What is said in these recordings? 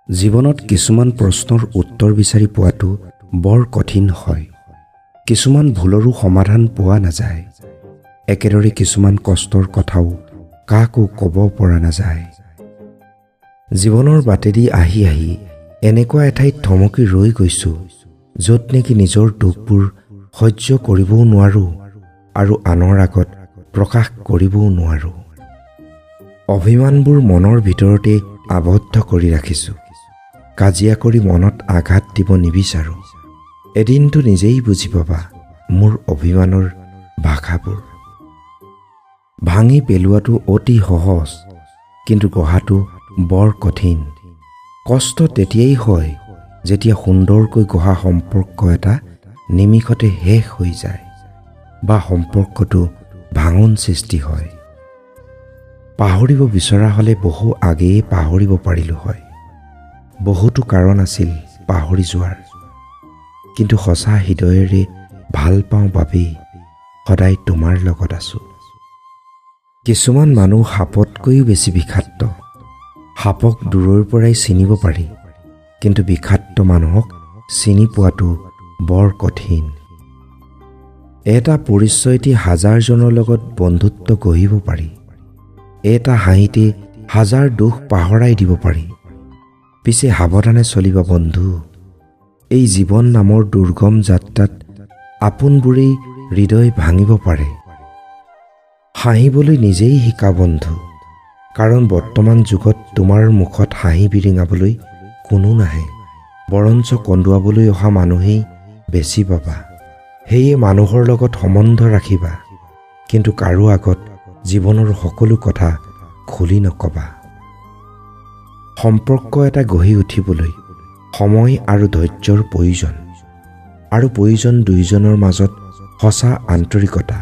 জীৱনত কিছুমান প্ৰশ্নৰ উত্তৰ বিচাৰি পোৱাটো বৰ কঠিন হয়। কিছুমান ভুলৰো সমাধান পোৱা নাযায়। একেদৰে কিছুমান কষ্টৰ কথাও কাকো ক'ব পৰা নাযায়। জীৱনৰ বাটেদি আহি আহি এনেকুৱা এঠাইত থমকি ৰৈ গৈছোঁ, য'ত নেকি নিজৰ দুখবোৰ সহ্য কৰিবও নোৱাৰোঁ আৰু আনৰ আগত প্ৰকাশ কৰিবও নোৱাৰোঁ। অভিমানবোৰ মনৰ ভিতৰতে আবদ্ধ কৰি ৰাখিছোঁ। কাজিয়া কৰি মনত আঘাত দিব নিবিচাৰোঁ। এদিনটো নিজেই বুজি পাবা মোৰ অভিমানৰ ভাষাবোৰ। ভাঙি পেলোৱাটো অতি সহজ, কিন্তু গঢ়াটো বৰ কঠিন। কষ্ট তেতিয়াই হয় যেতিয়া সুন্দৰকৈ গঢ়া সম্পৰ্ক এটা নিমিষতে শেষ হৈ যায় বা সম্পৰ্কটো ভাঙন সৃষ্টি হয়। পাহৰিব বিচৰা হ'লে বহু আগেয়ে পাহৰিব পাৰিলোঁ হয়। বহুতো কাৰণ আছিল পাহৰি যোৱাৰ, কিন্তু সঁচা হৃদয়েৰে ভাল পাওঁ বাবেই সদায় তোমাৰ লগত আছোঁ। কিছুমান মানুহ সাপতকৈও বেছি বিষাক্ত। সাপক দূৰৰ পৰাই চিনিব পাৰি, কিন্তু বিষাক্ত মানুহক চিনি পোৱাটো বৰ কঠিন। এটা পৰিচয়তে হাজাৰজনৰ লগত বন্ধুত্ব গঢ়িব পাৰি। এটা হাঁহিতে হাজাৰ দুখ পাহৰাই দিব পাৰি। পিছে সাৱধানে চলিবা বন্ধু। এই জীৱন নামৰ দুৰ্গম যাত্ৰাত আপোনবোৰেই হৃদয় ভাঙিব পাৰে। হাঁহিবলৈ নিজেই শিকা বন্ধু, কাৰণ বৰ্তমান যুগত তোমাৰ মুখত হাঁহি বিৰিঙাবলৈ কোনো নাহে, বৰঞ্চ কন্দুৱাবলৈ অহা মানুহেই বেছি পাবা। সেয়ে মানুহৰ লগত সম্বন্ধ ৰাখিবা, কিন্তু কাৰো আগত জীৱনৰ সকলো কথা খুলি নকবা। সম্পৰ্ক এটা গঢ়ি উঠিবলৈ সময় আৰু ধৈৰ্যৰ প্ৰয়োজন, আৰু প্ৰয়োজন দুয়োজনৰ মাজত সঁচা আন্তৰিকতা,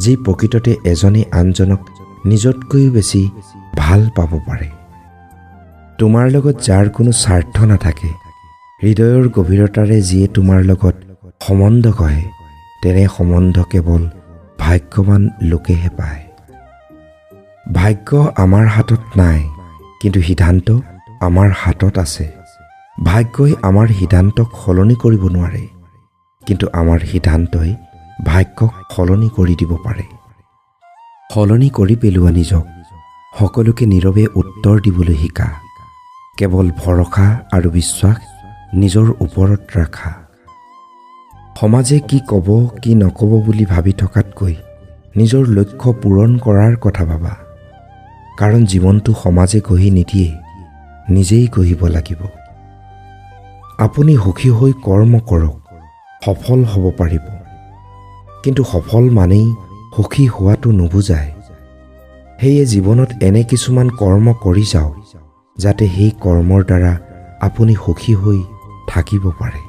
যি প্ৰকৃততে এজনে আনজনক নিজতকৈও বেছি ভাল পাব পাৰে। তোমাৰ লগত যাৰ কোনো স্বাৰ্থ নাথাকে, হৃদয়ৰ গভীৰতাৰে যিয়ে তোমাৰ লগত সম্বন্ধ গঢ়ে, তেনে সম্বন্ধ কেৱল ভাগ্যৱান লোকেহে পায়। ভাগ্য আমাৰ হাতত নাই, কিন্তু সিদ্ধান্ত আমাৰ হাতত আছে। ভাগ্যই আমাৰ সিদ্ধান্তক সলনি কৰিব নোৱাৰে, কিন্তু আমাৰ সিদ্ধান্তই ভাগ্যক সলনি কৰি দিব পাৰে। সলনি কৰি পেলোৱা নিজক সকলোকে নীৰৱে উত্তৰ দিবলৈ শিকা। কেৱল ভৰসা আৰু বিশ্বাস নিজৰ ওপৰত ৰাখা। সমাজে কি ক'ব কি নক'ব বুলি ভাবি থকাতকৈ নিজৰ লক্ষ্য পূৰণ কৰাৰ কথা ভাবা, কাৰণ জীৱনটো সমাজে গঢ়ি নিদিয়ে, নিজেই গঢ়িব লাগিব। আপুনি সুখী হৈ কৰ্ম কৰক, সফল হ'ব পাৰিব, কিন্তু সফল মানেই সুখী হোৱাটো নুবুজায়। সেয়ে জীৱনত এনে কিছুমান কৰ্ম কৰি যাওক, যাতে সেই কৰ্মৰ দ্বাৰা আপুনি সুখী হৈ থাকিব পাৰে।